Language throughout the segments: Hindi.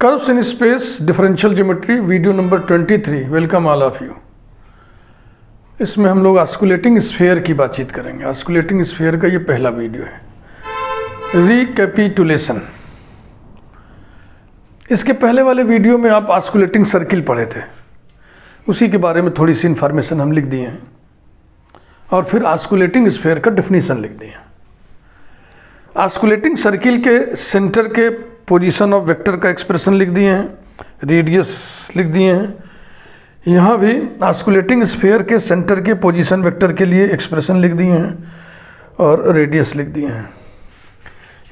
Curves in space, differential geometry, video number 23। Welcome all of you. इसमें हम लोग ऑस्कुलेटिंग स्फीयर की बातचीत करेंगे। ऑस्कुलेटिंग स्फीयर का ये पहला वीडियो है। रिकैपिटुलेशन। इसके पहले वाले वीडियो में आप ऑस्कुलेटिंग सर्किल पढ़े थे, उसी के बारे में थोड़ी सी इन्फॉर्मेशन हम लिख दिए हैं और फिर ऑस्कुलेटिंग स्फीयर का डेफिनीशन लिख दिए। ऑस्कुलेटिंग सर्किल के सेंटर के पोजीशन ऑफ वेक्टर का एक्सप्रेशन लिख दिए हैं, रेडियस लिख दिए हैं। यहाँ भी ऑस्कुलेटिंग स्फीयर के सेंटर के पोजीशन वेक्टर के लिए एक्सप्रेशन लिख दिए हैं और रेडियस लिख दिए हैं।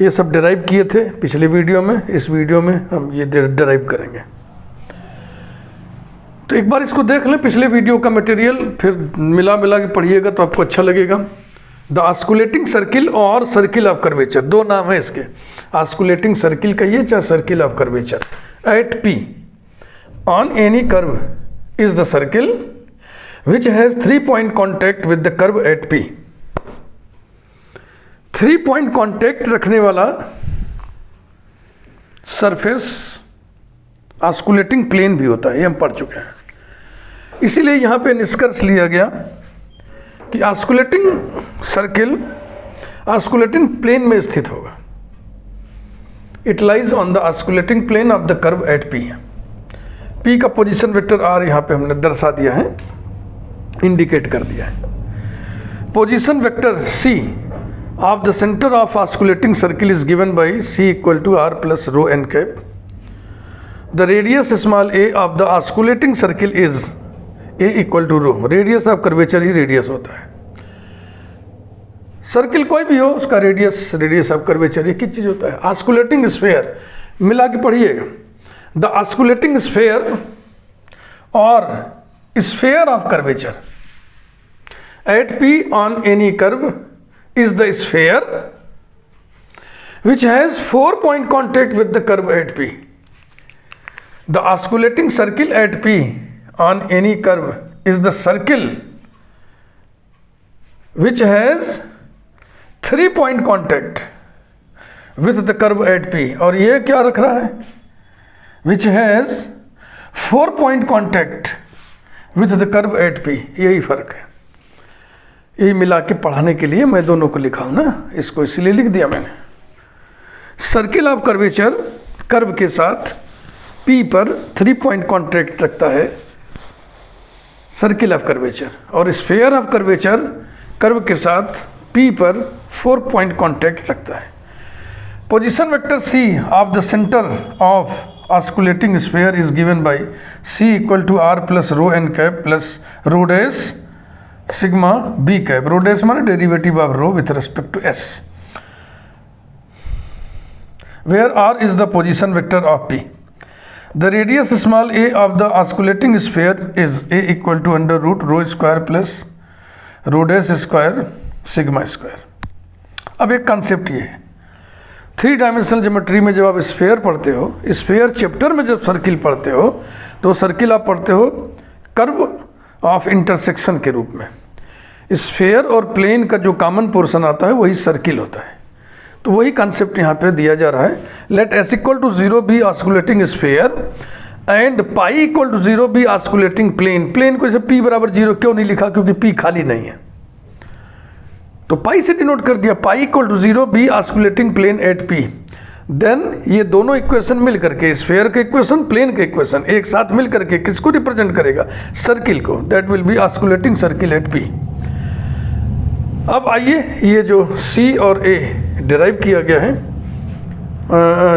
ये सब डिराइव किए थे पिछले वीडियो में। इस वीडियो में हम ये डिराइव करेंगे। तो एक बार इसको देख लें, पिछले वीडियो का मटेरियल, फिर मिला के पढ़िएगा तो आपको अच्छा लगेगा। द ऑस्कुलेटिंग सर्किल और सर्किल ऑफ कर्वेचर, दो नाम है इसके। ऑस्कुलेटिंग सर्किल कहिए चाहे circle of curvature. At P on any curve is the circle which has 3 point contact with the curve at P. 3 point contact रखने वाला सरफेस ऑस्कुलेटिंग प्लेन भी होता है, ये हम पढ़ चुके हैं। इसीलिए यहाँ पे निष्कर्ष लिया गया कि ऑस्कुलेटिंग सर्किल ऑस्कुलेटिंग प्लेन में स्थित होगा। It lies on the osculating plane of the curve at P. P का पोजीशन वेक्टर आर यहाँ पे हमने दर्शा दिया है, इंडिकेट कर दिया है। Position vector C of the centre of osculating circle is given by C equal to R plus rho N cap. The radius small A of the osculating circle is A equal to rho. Radius of curvature ही रेडियस होता है। सर्किल कोई भी हो उसका रेडियस ऑफ कर्वेचर एक ही चीज होता है। ऑस्कुलेटिंग स्फीयर मिला के पढ़िएगा। द ऑस्कुलेटिंग स्फीयर और sphere of curvature at P on any curve is the sphere which has 4 point contact with the curve at P. The osculating circle eight P on any curve is the circle which has 3 point contact with the curve at P। और ये क्या रख रहा है? which has 4 point contact with the curve at P। यही फर्क है। यही मिला के पढ़ाने के लिए मैं दोनों को लिखा हूं ना, इसको इसलिए लिख दिया मैंने। सर्किल ऑफ कर्वेचर कर्व के साथ P पर 3 पॉइंट कॉन्टैक्ट रखता है सर्किल ऑफ कर्वेचर, और स्फीयर ऑफ कर्वेचर कर्व के साथ P पर 4 पॉइंट कॉन्टैक्ट रखता है। Position vector C of the centre of osculating sphere is given by C equal to R plus rho N cap plus rho dash sigma B cap. Rho dash माने derivative of rho with respect to S, where R is the position vector of P। The radius small a of the osculating sphere is a equal to under root rho square plus rho dash square sigma square। अब एक कॉन्सेप्ट ये है, 3 डायमेंशनल ज्योमेट्री में जब आप स्फीयर पढ़ते हो, स्फीयर चैप्टर में जब सर्किल पढ़ते हो, तो सर्किल आप पढ़ते हो कर्व ऑफ इंटरसेक्शन के रूप में। स्फीयर और प्लेन का जो कॉमन पोर्शन आता है वही सर्किल होता है। तो वही कॉन्सेप्ट यहाँ पे दिया जा रहा है। Let S equal to 0 be osculating sphere and pi equal to 0 be osculating plane. Plane को इसे पी बराबर 0 क्यों नहीं लिखा? क्योंकि पी खाली नहीं है, तो पाई से डिनोट कर दिया। Pi equal to 0 be osculating plane at P. Then ये दोनों इक्वेशन मिल करके, स्फीयर के इक्वेशन, प्लेन के इक्वेशन, एक साथ मिल करके किसको रिप्रेजेंट करेगा? सर्किल को। That will be osculating circle eight P. अब आइए, ये जो सी और ए डिराइव किया गया है,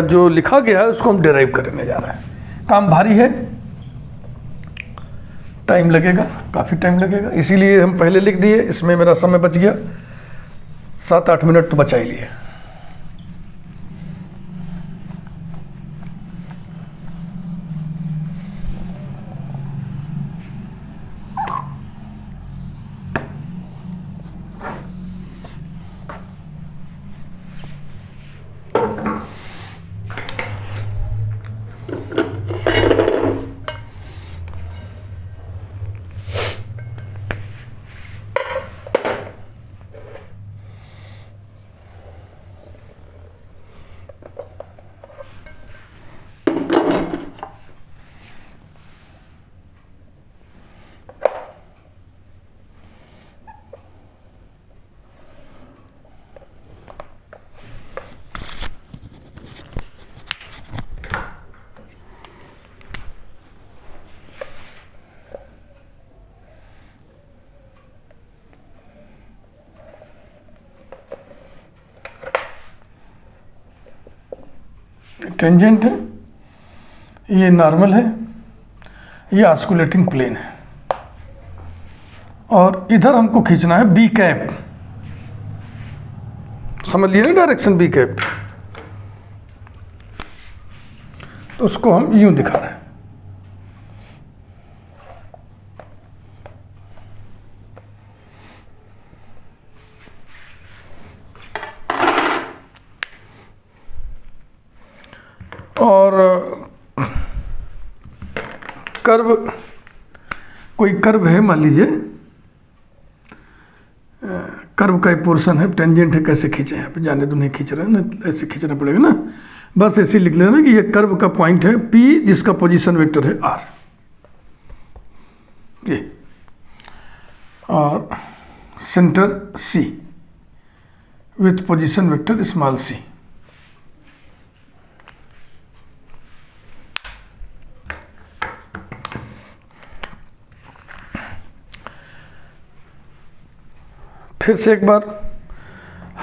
जो लिखा गया है उसको हम डिराइव करने जा रहे हैं। काम भारी है, टाइम लगेगा, काफ़ी टाइम लगेगा, इसीलिए हम पहले लिख दिए। इसमें मेरा समय बच गया, 7-8 मिनट तो बचा ही लिए। टेंजेंट है, ये नॉर्मल है, ये ऑस्कुलेटिंग प्लेन है, और इधर हमको खींचना है बी कैप। समझ लिए ना डायरेक्शन बी कैप, तो उसको हम यूं दिखा रहे हैं। और कर्व, कोई कर्व है मान लीजिए, कर्व का एक पोर्शन है, टेंजेंट है, कैसे खींचे यहाँ पे, जाने तो नहीं खींच रहे हैं ना, ऐसे खींचना पड़ेगा ना, बस ऐसे लिख लेना कि ये कर्व का पॉइंट है P जिसका पोजीशन वेक्टर है R, ये, और centre C with position vector small c। फिर से एक बार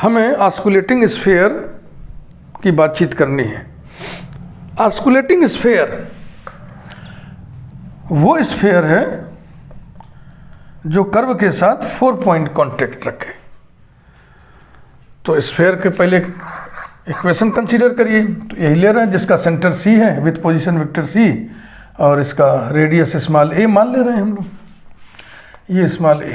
हमें ऑस्कुलेटिंग स्फीयर की बातचीत करनी है। ऑस्कुलेटिंग स्फीयर वो स्फीयर है जो कर्व के साथ 4 पॉइंट कांटेक्ट रखे। तो स्फीयर के पहले इक्वेशन कंसीडर करिए, तो यही ले रहे हैं जिसका सेंटर C है विथ पोजीशन वेक्टर C, और इसका रेडियस स्मॉल a मान ले रहे हैं हम लोग, ये स्मॉल a।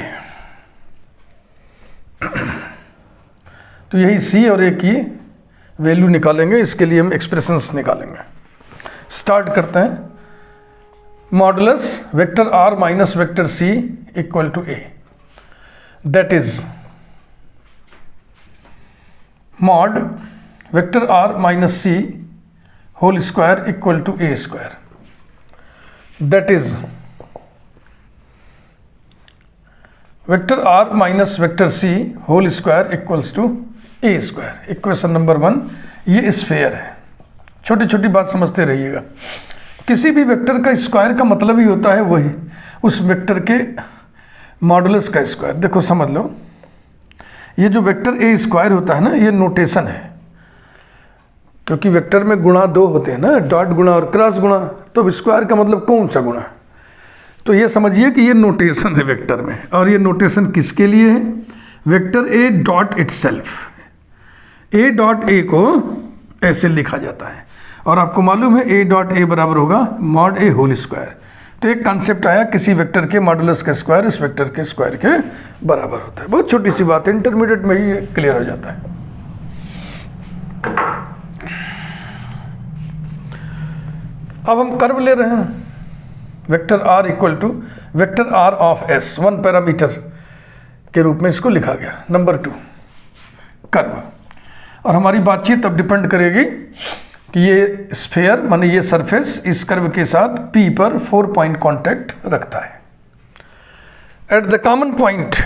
तो यही C और A की वैल्यू निकालेंगे, इसके लिए हम एक्सप्रेशंस निकालेंगे। स्टार्ट करते हैं। Modulus vector R minus vector C equal to A, that is mod vector R minus C whole square equal to A square, that is vector R minus vector C whole square equals to A square. Equation number 1 ये स्फीयर है। छोटी छोटी बात समझते रहिएगा। किसी भी वेक्टर का स्क्वायर का मतलब ही होता है वही उस वेक्टर के मॉडुलस का स्क्वायर। देखो समझ लो, ये जो वेक्टर A स्क्वायर होता है ना, ये नोटेशन है, क्योंकि वेक्टर में गुणा 2 होते हैं ना, डॉट गुणा और क्रॉस गुणा, तो स्क्वायर का मतलब कौन सा गुणा। तो ये समझिए कि ये नोटेशन है वेक्टर में, और ये नोटेशन किसके लिए है, vector A dot itself. A dot A को ऐसे लिखा जाता है, और आपको मालूम है A डॉट A बराबर होगा मॉड A होल स्क्वायर। तो एक कॉन्सेप्ट आया, किसी वेक्टर के मॉडुलस का स्क्वायर उस वेक्टर के स्क्वायर के बराबर होता है। बहुत छोटी सी बात है, इंटरमीडिएट में ही क्लियर हो जाता है। अब हम कर्व ले रहे हैं, vector R equal to vector R of S, 1 parameter के रूप में इसको लिखा गया। नंबर 2 कर्व, और हमारी बातचीत अब डिपेंड करेगी कि ये स्फीयर माने ये सरफेस इस कर्व के साथ P पर 4 पॉइंट कांटेक्ट रखता है। At the common point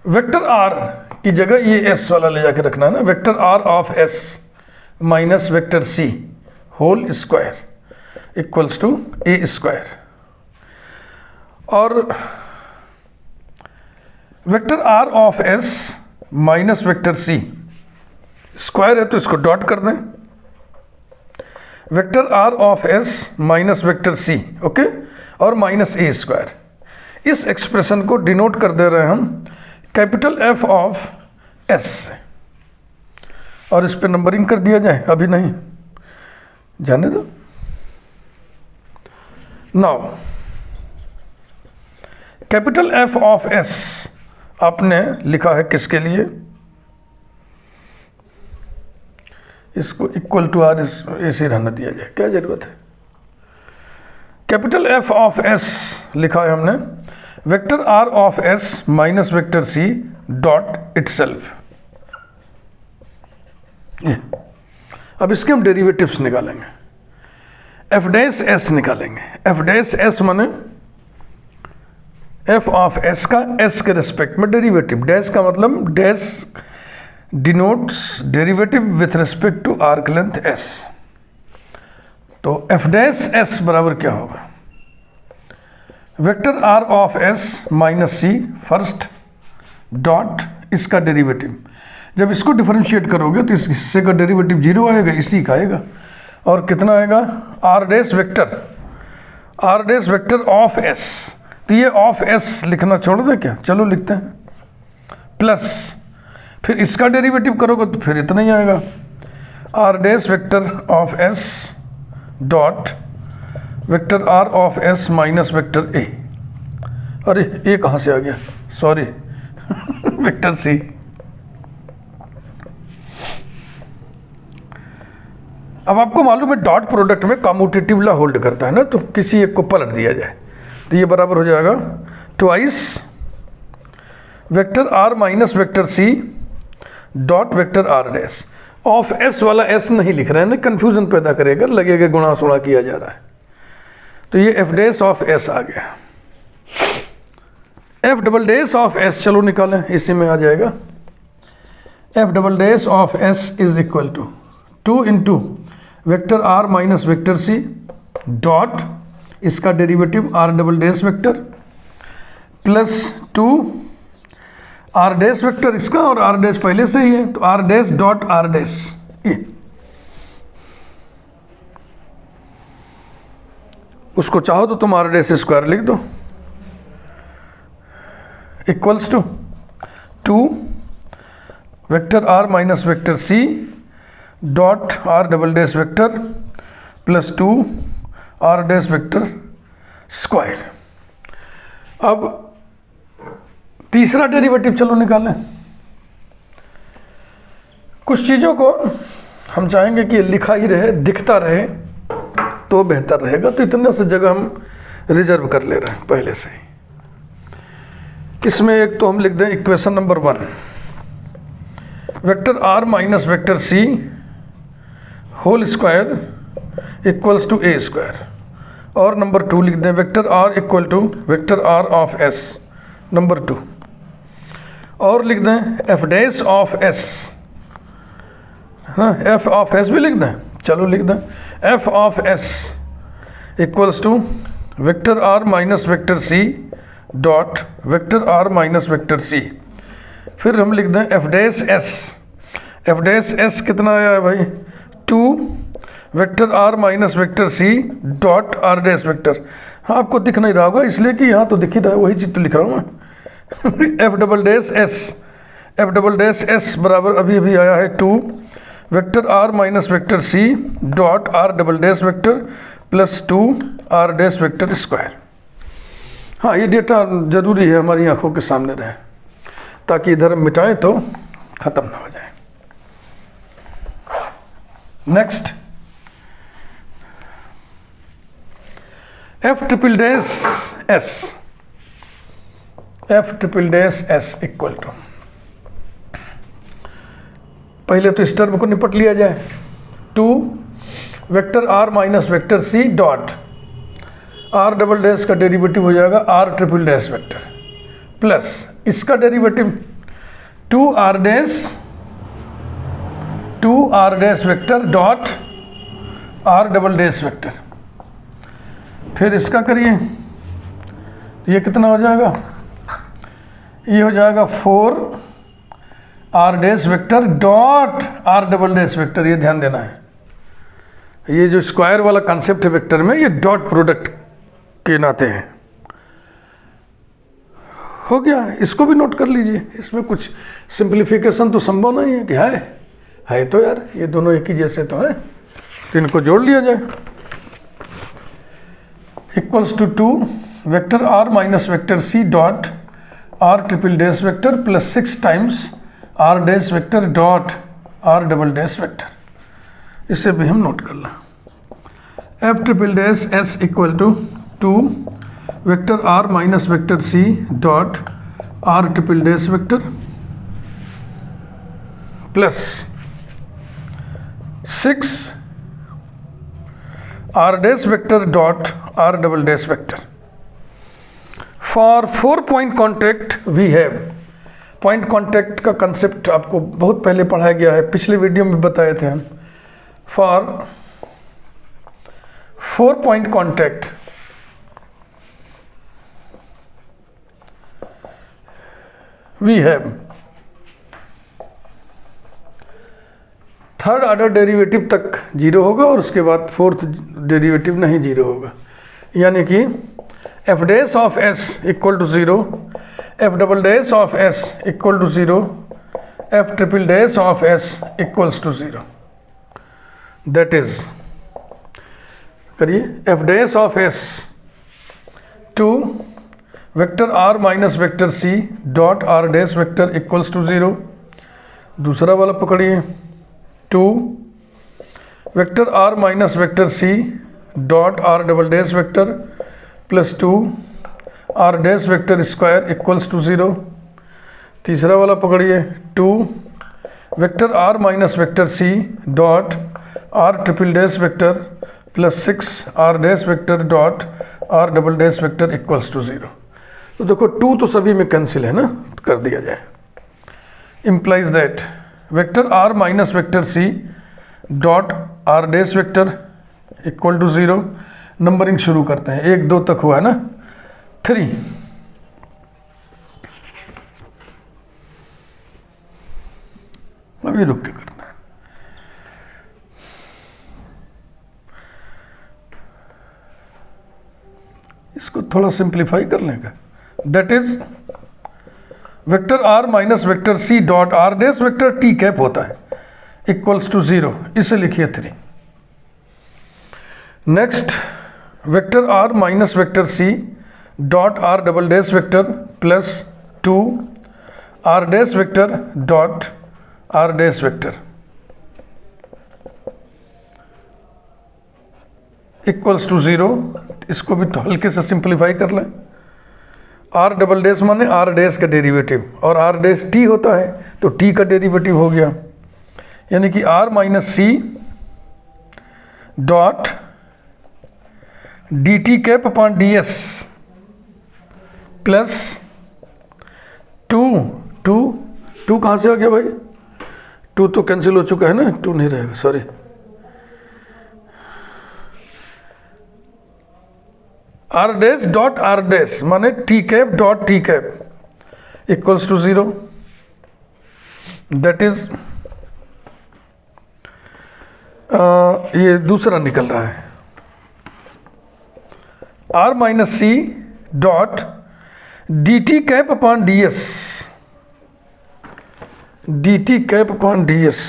vector R की जगह ये S वाला ले जाके रखना है ना, vector R of S minus vector C whole square equals to A square. और vector R of S minus vector C square है तो इसको डॉट कर दें, vector R of S minus vector C, okay, और माइनस A स्क्वायर। इस एक्सप्रेशन को डिनोट कर दे रहे हैं हम कैपिटल F ऑफ S, और इस पे नंबरिंग कर दिया जाए, अभी नहीं, जाने दो। Now capital F of S आपने लिखा है किसके लिए, इसको इक्वल टू R ऐसे रहने दिया जाए, क्या जरूरत है। कैपिटल F ऑफ S लिखा है हमने vector R of S minus vector C dot itself. अब इसके हम डेरिवेटिव्स निकालेंगे, F डैश S निकालेंगे। F डैश S माने F ऑफ S का S के रिस्पेक्ट में डेरिवेटिव, डैश का मतलब dash denotes derivative with respect to arc length S। तो एफ डैश एस बराबर क्या होगा, vector R of S minus C first dot इसका डेरिवेटिव, जब इसको डिफरेंशिएट करोगे तो इस हिस्से का डेरिवेटिव 0 आएगा, इसी का आएगा, और कितना आएगा R dash vector of S, तो ये ऑफ एस लिखना छोड़ दे क्या, चलो लिखते हैं, प्लस फिर इसका डेरिवेटिव करोगे तो फिर इतना ही आएगा, R dash vector of S dot vector R of S minus vector A, अरे ए कहाँ से आ गया, सॉरी वेक्टर सी। अब आपको मालूम है डॉट प्रोडक्ट में कम्यूटेटिव लॉ होल्ड करता है ना, तो किसी एक को पलट दिया जाए तो ये बराबर हो जाएगा twice vector are minus vector C dot vector R dash, of S वाला एस नहीं लिख रहे हैं ना, कंफ्यूजन पैदा करेगा, लगेगा गुणा सुणा किया जा रहा है, तो ये एफ डैश ऑफ एस आ गया, F double dash of S चलो निकालें, इसी में आ जाएगा, F double dash of S is equal to 2 into vector are minus vector C dot इसका derivative R double dash vector plus 2 R dash vector इसका, और आर डैश पहले से ही है तो R dash dot are dash, ये उसको चाहो तो तुम आर डैश स्क्वायर लिख दो, equals to 2 vector are minus vector C dot are double dash vector plus 2 R dash vector square. अब तीसरा डेरिवेटिव चलो निकालें, कुछ चीज़ों को हम चाहेंगे कि लिखा ही रहे, दिखता रहे तो बेहतर रहेगा, तो इतने से जगह हम रिजर्व कर ले रहे हैं पहले से ही। इसमें एक तो हम लिख दें equation number 1 vector are minus vector C whole square equals to A square, और नंबर 2 लिख दें vector R equal to vector R of S number 2, और लिख दें एफ डैश ऑफ एस, हाँ एफ ऑफ एस भी लिख दें, चलो लिख दें F of S equals to vector are minus vector C dot vector are minus vector C, फिर हम लिख दें एफ डैश एस कितना आया है भाई 2 vector are minus vector C dot are dash vector, हाँ आपको दिख नहीं रहा होगा इसलिए कि यहाँ तो दिख ही रहा है, वही चीज़ तो लिख रहा हूँ मैं एफ डबल डैश एस बराबर अभी अभी आया है 2 vector are minus vector C dot are double dash vector plus 2 R dash vector square. हाँ ये डेटा ज़रूरी है हमारी आंखों के सामने रहे, ताकि इधर मिटाएं तो ख़त्म ना हो जाए। Next F triple dash S equal to, पहले तो इस टर्म को निपट लिया जाए, 2 vector are minus vector C dot are double dash का डेरिवेटिव हो जाएगा R triple dash vector plus इसका derivative 2 R dash vector dot are double dash vector, फिर इसका करिए तो ये कितना हो जाएगा, ये हो जाएगा 4 R dash vector dot are double dash vector. ये ध्यान देना है, ये जो स्क्वायर वाला कॉन्सेप्ट है वेक्टर में, ये डॉट प्रोडक्ट के नाते हैं। हो गया, इसको भी नोट कर लीजिए, इसमें कुछ सिंप्लीफिकेशन तो संभव नहीं है कि है तो यार ये दोनों एक ही जैसे तो हैं, तो इनको जोड़ लिया जाए, equals to 2 vector are minus vector C dot are triple dash vector plus 6 times r dash vector dot are double dash vector, इसे भी हम नोट कर लें। F triple dash S equal to 2 vector are minus vector C dot are triple dash vector plus 6 r dash vector dot are double dash vector. For 4 point contact we have, point contact का कंसेप्ट आपको बहुत पहले पढ़ाया गया है, पिछले वीडियो में बताए थे हम। For 4-point contact, we have third order derivative तक जीरो होगा और उसके बाद फोर्थ डेरिवेटिव नहीं जीरो होगा, यानी कि F dash of S equal to zero, F double dash of S equal to zero, F triple dash of S equals to zero. That is, करिए, F dash of S two vector are minus vector C dot are dash vector equals to zero. दूसरा वाला पकड़िए, two vector are minus vector C dot are double dash vector plus two are dash vector square equals to zero. तीसरा वाला पकड़िए, two vector are minus vector C dot are triple dash vector plus six r dash vector dot are double dash vector equals to zero. तो देखो टू तो सभी में कैंसिल है ना, कर दिया जाए। Implies that vector are minus vector C dot are dash vector equal to zero. Numbering शुरू करते हैं, 1 2 तक हुआ है ना, 3। अभी रुक के करना है। इसको थोड़ा सिंप्लीफाई कर लेंगे। That is vector are minus vector C dot are dash vector t cap होता है इक्वल्स टू ज़ीरो, इसे लिखिए 3। Next, vector are minus vector C dot are double dash vector plus two are dash vector dot are dash vector equals to zero. इसको भी तो हल्के से सिंप्लीफाई कर लें। आर डबल डैश माने आर डैश का डेरिवेटिव, और आर डैश टी होता है तो टी का डेरिवेटिव हो गया, यानी कि आर माइनस सी dot D T cap upon D s plus two two two कहाँ से आ गया भाई? टू तो कैंसिल हो चुका है ना, टू नहीं रहेगा, sorry. R dash dot are dash माने T cap dot T cap equals to zero. That is, ये दूसरा निकल रहा है, are minus C dot D T cap upon D S, D T cap upon D S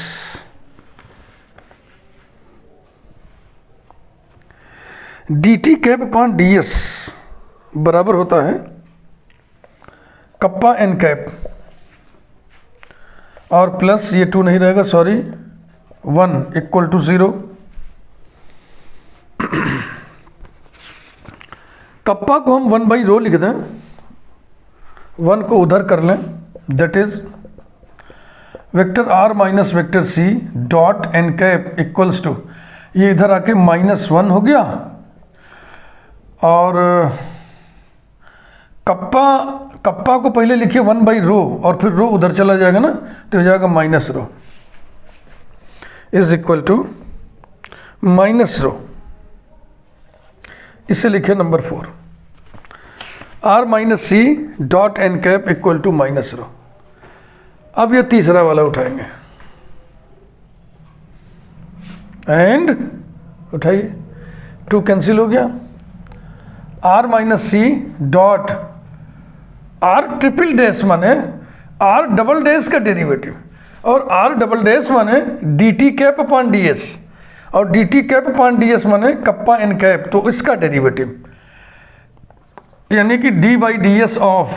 D T cap upon D S बराबर होता है कप्पा एन कैप, और प्लस ये टू नहीं रहेगा, sorry, 1 equal to zero. Kappa को हम 1/ρ लिख दें, 1 को उधर कर लें। That is vector are minus vector C dot N cap equals to, ये इधर आके -1 हो गया, और कप्पा को पहले लिखिए 1/ρ और फिर रो उधर चला जाएगा ना, तो हो जाएगा -ρ इज इक्वल टू -ρ। इसे लिखिए number 4, R minus C dot N cap equal to -ρ। अब ये तीसरा वाला उठाएंगे, एंड उठाइए, 2 कैंसिल हो गया, R minus C dot are triple dash माने आर डबल डैश का डेरिवेटिव, और आर डबल डैश माने D T cap upon D S, और D T cap upon D S माने कप्पा एन कैप, तो इसका डेरिवेटिव, यानी कि D by D S of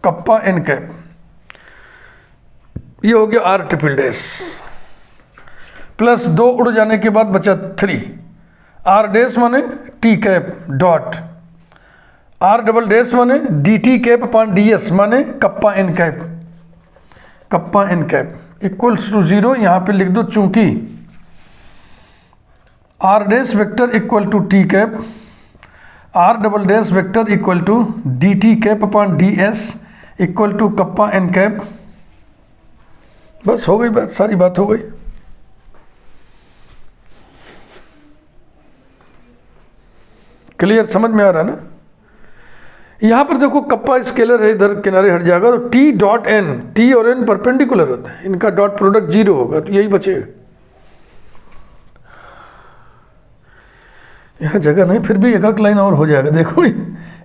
kappa N cap, ये हो गया आर ट्रिपल डैश, प्लस 2 उड़ जाने के बाद बचा 3, आर डैश माने T cap dot are double dash माने D T cap upon D S माने kappa N cap, kappa N cap equals to zero. यहाँ पे लिख दो, चूंकि R dash vector equal to T cap, R double dash vector equal to D T cap upon D S equal to kappa N cap. बस हो गई बात, सारी बात हो गई। क्लियर, समझ में आ रहा है ना। यहाँ पर देखो कप्पा स्केलर है, इधर किनारे हट जाएगा, तो टी डॉट एन, टी और एन परपेंडिकुलर होता है, इनका डॉट प्रोडक्ट 0 होगा, तो यही बचेगा। यहाँ जगह नहीं, फिर भी एक लाइन और हो जाएगा। देखो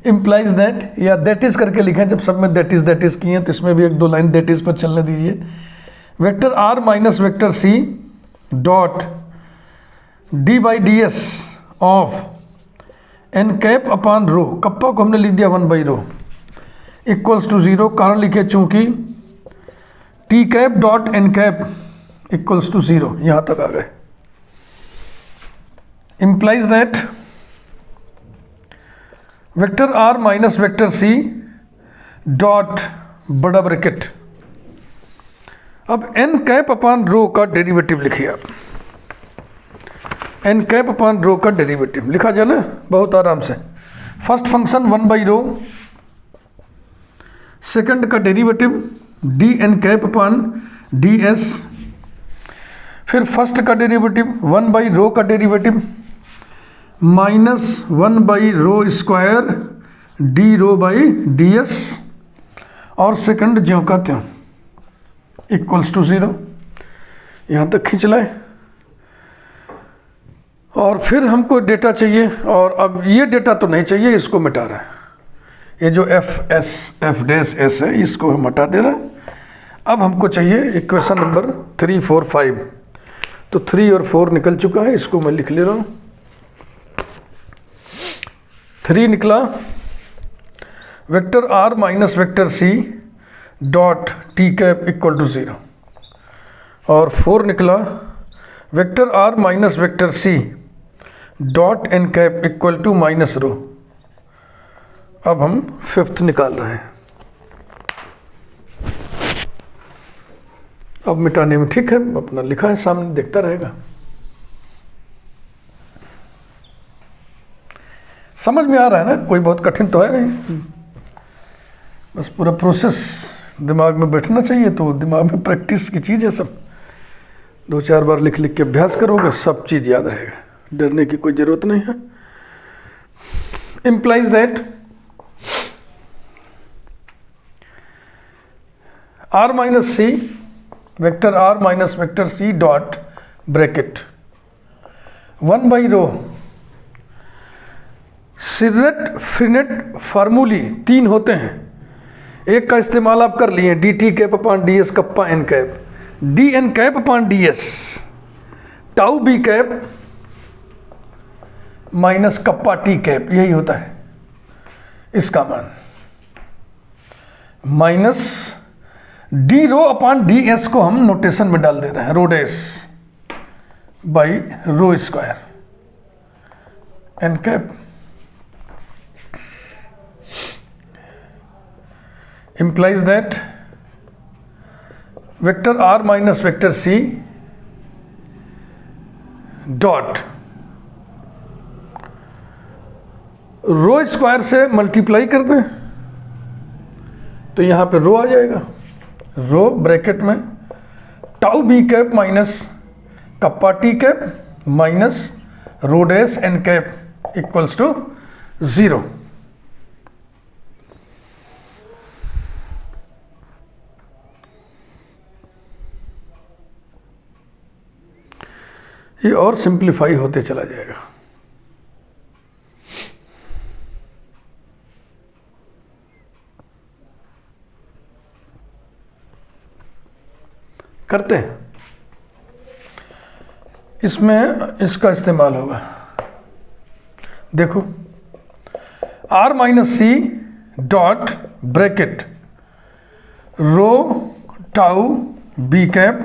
इम्प्लाइज दैट या दैट इज करके लिखें, जब सब में दैट इज किए हैं तो इसमें भी 1-2 लाइन दैट इज पर चलने दीजिए। Vector are minus vector C dot d by D S of n cap upon rho, kappa को हमने लिख दिया 1/रो इक्वल्स टू 0, कारण लिखे चूंकि t cap dot N cap equals to 0, यहाँ तक आ गए। implies that vector are minus vector C dot बड़ा ब्रैकेट, अब एन कैप अपॉन रो का डेरिवेटिव लिखिए आप, एन कैप अपॉन रो का डेरिवेटिव लिखा जाए ना बहुत आराम से। फर्स्ट फंक्शन 1/रो, सेकंड का derivative D N cap upon D S, फिर फर्स्ट का डेरिवेटिव 1/रो का डेरिवेटिव माइनस 1/रो square D rho by D S, और सेकंड ज्यों का त्यों इक्वल्स टू 0, यहाँ तक खींच लाए। और फिर हमको डेटा चाहिए, और अब ये डेटा तो नहीं चाहिए, इसको मिटा रहा है, ये जो एफ डैश एस है इसको हम हटा दे रहे हैं। अब हमको चाहिए इक्वेशन नंबर 3, 4, 5, तो 3 और 4 निकल चुका है, इसको मैं लिख ले रहा हूँ। 3 निकला vector are minus vector C dot T cap equal to 0, और 4 निकला vector are minus vector C dot N cap equal to minus rho. अब हम 5th निकाल रहे हैं। अब मिटाने में ठीक है, अपना लिखा है सामने, देखता रहेगा। समझ में आ रहा है ना, कोई बहुत कठिन तो है नहीं, बस पूरा प्रोसेस दिमाग में बैठना चाहिए, तो दिमाग में प्रैक्टिस की चीज़ है सब। 2-4 बार लिख लिख के अभ्यास करोगे, सब चीज़ याद रहेगा, डरने की कोई ज़रूरत नहीं है। Implies that are minus C, vector are minus vector C dot bracket 1/रो, सिरनेट फ्रीनेट फार्मूली 3 होते हैं, एक का इस्तेमाल आप कर लिए, D T cap upon D S kappa N cap, D N cap upon D S tau B cap minus kappa T cap, यही होता है इसका मान, minus D rho upon D S को हम नोटेशन में डाल दे रहे हैं, रो dash by rho square n cap. implies that vector are minus vector C dot rho square से मल्टीप्लाई कर दें, तो यहां पे रो आ जाएगा, रो ब्रैकेट में tau B cap minus kappa T cap minus rho dash n cap equals to 0। ये और सिंप्लीफाई होते चला जाएगा। करते हैं, इसमें इसका इस्तेमाल होगा। देखो r minus C dot bracket rho tau B cap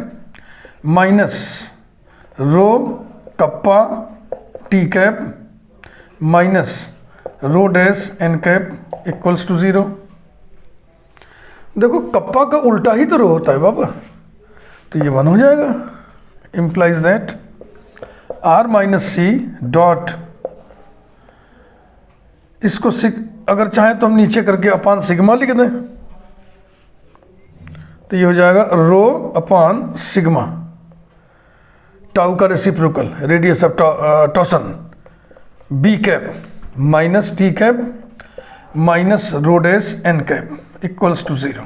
minus rho kappa T cap minus rho dash n cap equals to 0। देखो कप्पा का उल्टा ही तो रो होता है बाबा, तो ये 1 हो जाएगा। Implies that are minus C dot, इसको अगर चाहे तो हम नीचे करके अपॉन सिग्मा लिख दें, तो ये हो जाएगा रो अपॉन सिग्मा, टाउ का reciprocal radius of torsion b cap minus t cap minus rho dash n cap equals to 0।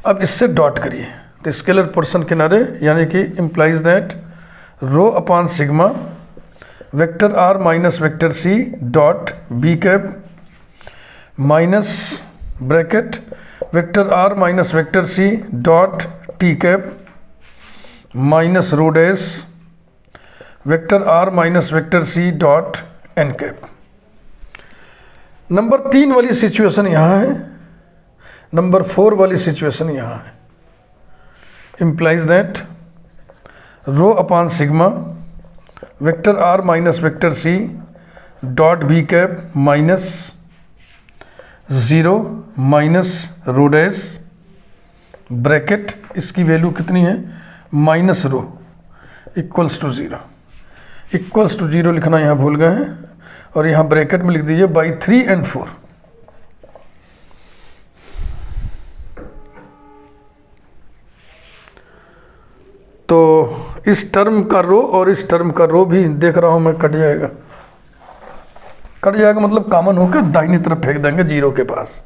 अब इससे डॉट करिए तो स्केलर पोर्शन किनारे, यानी कि implies that rho upon sigma vector are minus vector C dot b cap minus bracket vector are minus vector C dot T cap minus rho dash vector are minus vector C dot N cap. Number 3 वाली सिचुएशन यहाँ है, नंबर 4 वाली सिचुएशन यहाँ है। Implies that rho upon sigma vector are minus vector C dot b cap minus 0 minus rho dash bracket, इसकी वैल्यू कितनी है minus rho equals to 0। Equals to 0 लिखना यहाँ भूल गए हैं और यहाँ ब्रैकेट में लिख दीजिए बाई 3 and 4। तो इस टर्म का रो और इस टर्म का रो भी देख रहा हूं मैं कट जाएगा। कट जाएगा मतलब कॉमन होकर दाहिनी तरफ फेंक देंगे 0 के पास।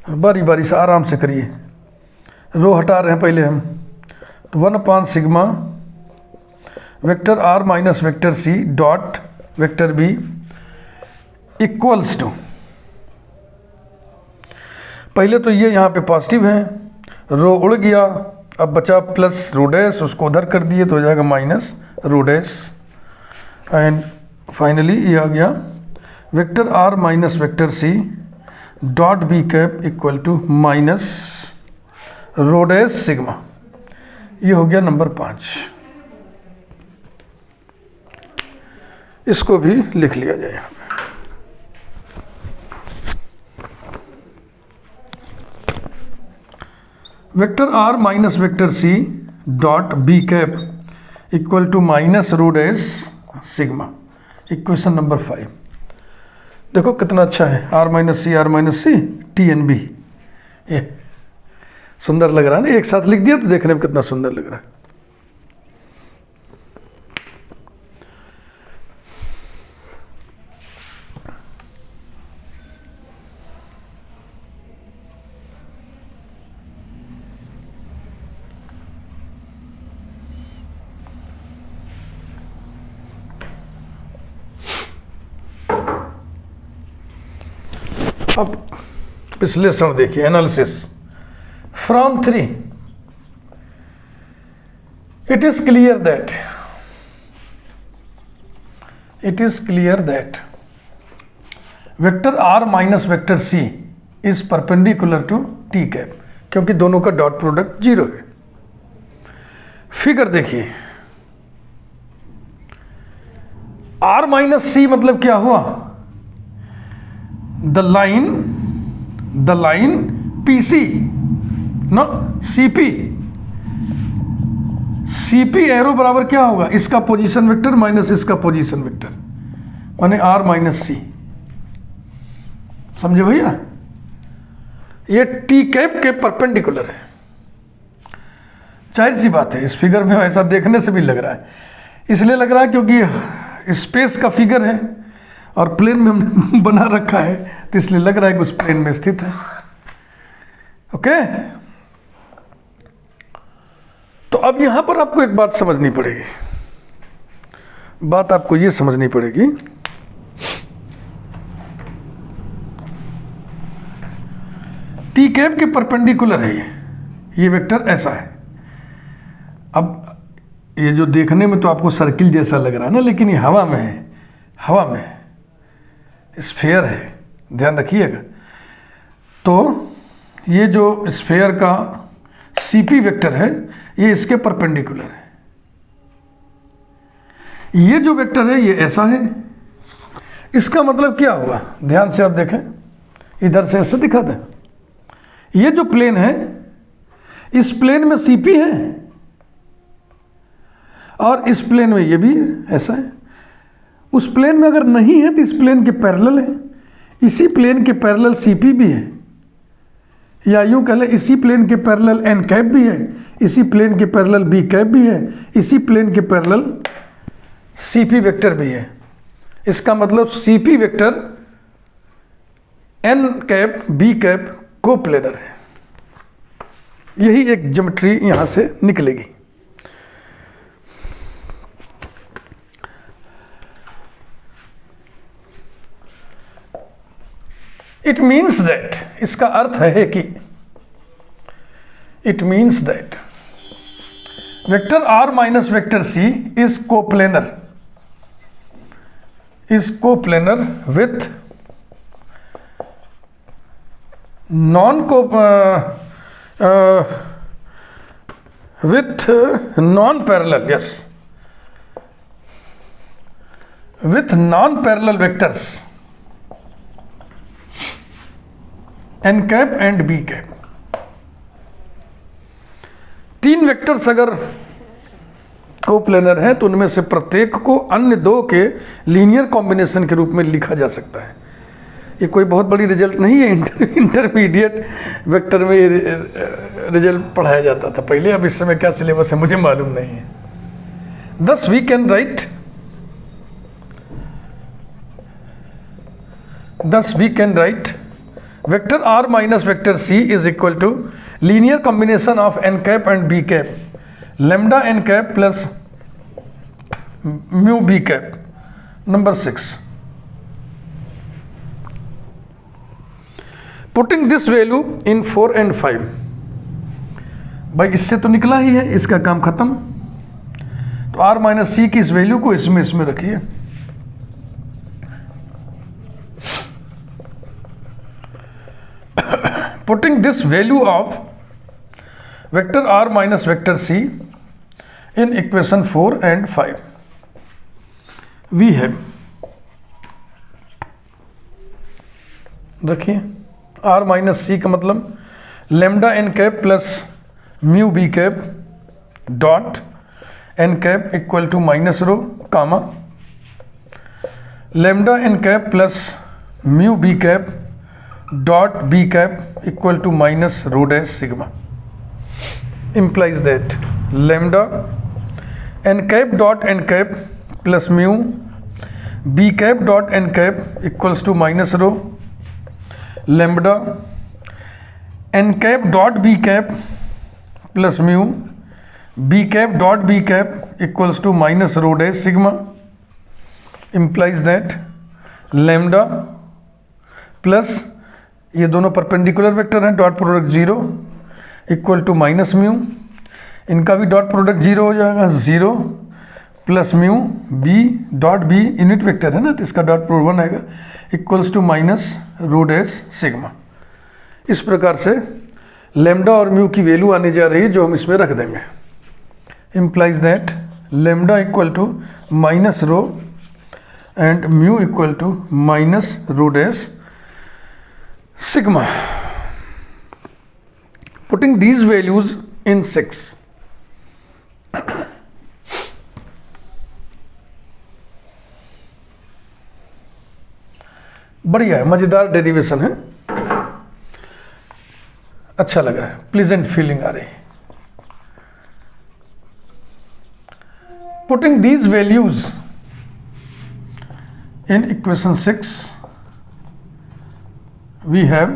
बारी बारी से आराम से करिए। रो हटा रहे हैं पहले हम, तो 1 upon sigma vector are minus vector C dot vector b equals to, पहले तो ये यहाँ पे पॉजिटिव है, रो उड़ गया, अब बचा प्लस रो डैश, उसको उधर कर दिए तो हो जाएगा minus rho dash and finally ये आ गया vector are minus vector C dot b cap equal to minus rho dash sigma. ये हो गया नंबर 5। इसको भी लिख लिया जाए। Vector are minus vector C dot b cap equal to minus rho dash sigma, equation number 5। देखो कितना अच्छा है, are minus c t n b. ये सुंदर लग रहा है ना, एक साथ लिख दिया तो देखने में कितना सुंदर लग रहा है। अब विश्लेषण देखिए, analysis from 3 it is clear that vector r minus vector c is perpendicular to t cap, क्योंकि दोनों का डॉट प्रोडक्ट 0 है। फिगर देखिए, r माइनस c मतलब क्या हुआ, the line PC no CP arrow बराबर क्या होगा, इसका पोजीशन वेक्टर माइनस इसका पोजीशन वेक्टर, माने R माइनस C। समझे भैया, ये T कैप के परपेंडिकुलर है। जाहिर सी बात है, इस फिगर में ऐसा देखने से भी लग रहा है, इसलिए लग रहा है क्योंकि स्पेस का फिगर है और प्लेन में हमने बना रखा है, तो इसलिए लग रहा है कि उस प्लेन में स्थित है। ओके, तो अब यहां पर आपको एक बात समझनी पड़ेगी, बात आपको ये समझनी पड़ेगी टी कैप के परपेंडिकुलर है ये वेक्टर ऐसा है। अब ये जो देखने में तो आपको सर्किल जैसा लग रहा है ना, लेकिन ये हवा में है, हवा में स्फीयर है, ध्यान रखिएगा। तो ये जो स्फीयर का CP वेक्टर है ये इसके परपेंडिकुलर है। ये जो वेक्टर है ये ऐसा है, इसका मतलब क्या हुआ, ध्यान से आप देखें, इधर से ऐसे दिखा दें, ये जो प्लेन है इस प्लेन में CP है और इस प्लेन में ये भी ऐसा है। उस प्लेन में अगर नहीं है तो इस प्लेन के पैरेलल है, इसी प्लेन के पैरेलल CP भी है, या यूं कह ले इसी प्लेन के पैरेलल एन कैप भी है, इसी प्लेन के पैरेलल बी कैप भी है, इसी प्लेन के पैरेलल सी पी वेक्टर भी है। इसका मतलब C P vector n cap b cap coplanar है। यही एक ज्योमेट्री यहां से निकलेगी। इट मीन्स दैट, इसका अर्थ है कि it means that vector are minus vector C is coplanar with non parallel, yes, with non-parallel vectors n cap and b cap. तीन वेक्टर्स अगर कोप्लेनर हैं तो उनमें से प्रत्येक को अन्य दो के लीनियर कॉम्बिनेशन के रूप में लिखा जा सकता है। ये कोई बहुत बड़ी रिजल्ट नहीं है, इंटरमीडिएट वेक्टर में रिजल्ट पढ़ाया जाता था पहले, अब इस समय क्या सिलेबस है मुझे मालूम नहीं है। Thus we can write vector r minus vector c is equal to linear combination of n cap and b cap, lambda n cap plus mu b cap. Number 6, putting this value in 4 and 5, भाई इससे तो निकला ही है, इसका काम खत्म। तो r माइनस सी की इस वैल्यू को इसमें रखिए। Putting this value of vector r minus vector c in equation 4 and 5, we have, देखिए r माइनस सी का मतलब lambda n cap plus mu b cap dot n cap equal to minus rho comma lambda n cap plus mu b cap dot b cap equal to minus rho dash sigma, implies that lambda n cap dot n cap plus mu b cap dot n cap equals to minus rho lambda n cap dot b cap plus mu b cap dot b cap equals to minus rho dash sigma, implies that lambda plus ये दोनों परपेंडिकुलर वेक्टर हैं, dot product 0 equal to minus mu, इनका भी डॉट प्रोडक्ट 0 हो जाएगा, 0 plus mu b dot b unit vector है ना, तो इसका डॉट प्रोडक्ट 1 आएगा equals to minus rho dash sigma. इस प्रकार से लेमडा और म्यू की वैल्यू आने जा रही है जो हम इसमें रख देंगे। implies that lambda equal to minus rho and mu equal to minus rho dash sigma. Putting these values in 6, बढ़िया है, मजेदार डेरिवेशन है, अच्छा लग रहा है, प्लीजेंट फीलिंग आ रही है। Putting these values in equation 6, we have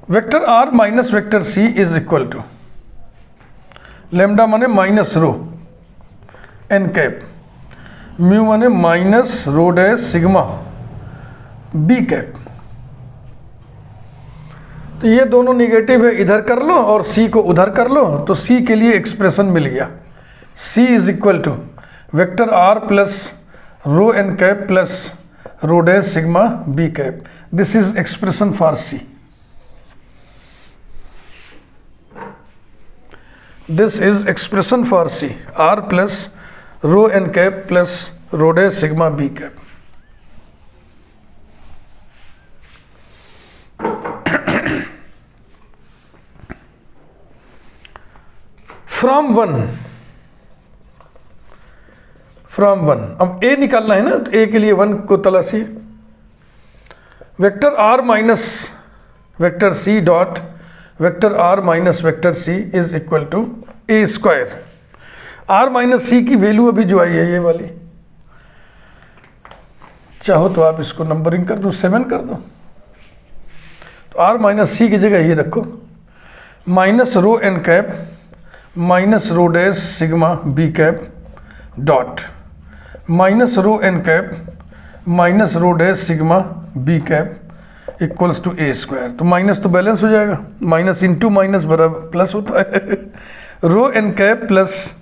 vector r minus vector c is equal to lambda माने minus rho n cap, mu माने minus rho dash sigma b cap. तो ये दोनों निगेटिव है, इधर कर लो और c को उधर कर लो, तो c के लिए एक्सप्रेशन मिल गया। c is equal to vector r plus rho n cap plus rho dash sigma b cap. This is expression for c। This is expression for c, r plus rho n cap plus rho dash sigma b cap. From one, अब a निकालना है ना, तो a के लिए 1 को तलाशिए। Vector are minus vector C dot vector are minus vector C is equal to A square. R minus C की वैल्यू अभी जो आई है ये वाली, चाहो तो आप इसको नंबरिंग कर दो, 7 कर दो। तो आर माइनस सी की जगह ये रखो, minus rho N cap minus rho dash sigma B cap dot minus rho N cap minus rho dash sigma B cap equals to A square. तो माइनस तो बैलेंस हो जाएगा, माइनस इंटू माइनस बराबर प्लस होता है। Rho N cap plus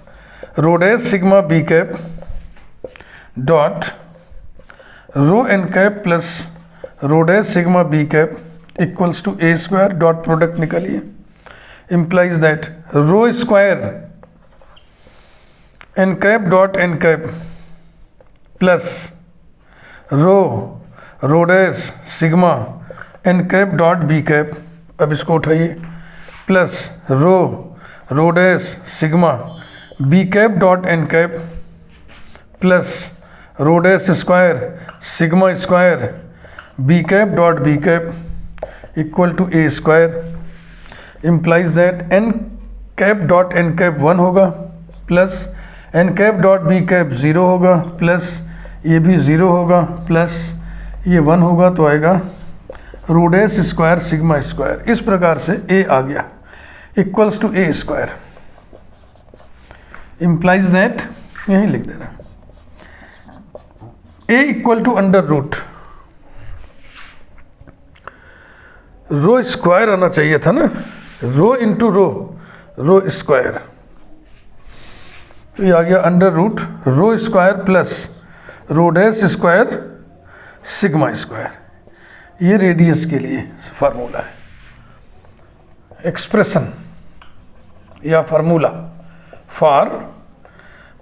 rho dash sigma B cap dot rho N cap plus rho dash sigma B cap equals to A square. Dot product निकालिए, implies that rho square n cap dot n cap plus rho dash sigma n cap dot b cap, अब इसको उठाइए, plus rho dash sigma b cap dot n cap plus rho dash square sigma square b cap dot b cap equal to a square. implies that n cap dot n cap 1 होगा plus n cap dot b cap 0 होगा प्लस ये भी 0 होगा प्लस ये 1 होगा, तो आएगा rho dash square sigma square. इस प्रकार से a आ गया equals to a square. implies that यहीं लिख देना, a equal to under root rho square आना चाहिए था ना, रो इंटू रो स्क्वायर, तो ये आ गया under root rho square plus rho dash square sigma square. ये रेडियस के लिए फार्मूला है, एक्सप्रेशन या formula for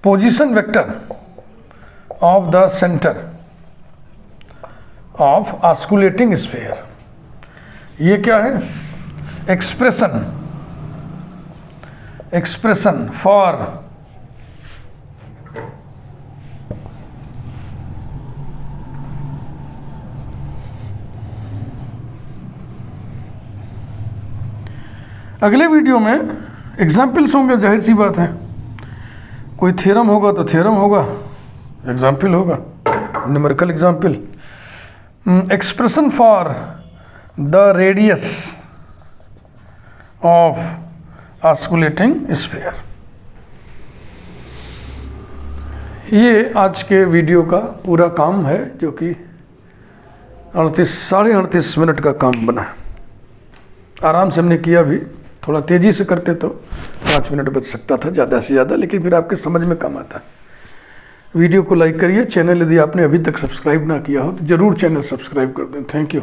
position vector of the centre of osculating sphere. ये क्या है? एक्सप्रेशन फॉर अगले वीडियो में एग्जाम्पल्स होंगे, जाहिर सी बात है, कोई थ्योरम होगा तो थ्योरम होगा, एग्जाम्पल होगा, numerical example. Expression for the radius of osculating sphere. ये आज के वीडियो का पूरा काम है, जो कि 38 मिनट का काम बना। आराम से हमने किया भी, थोड़ा तेज़ी से करते तो 5 मिनट बच सकता था ज़्यादा से ज़्यादा, लेकिन फिर आपके समझ में कम आता है। वीडियो को लाइक करिए, चैनल यदि आपने अभी तक सब्सक्राइब ना किया हो तो ज़रूर चैनल सब्सक्राइब कर दें। Thank you.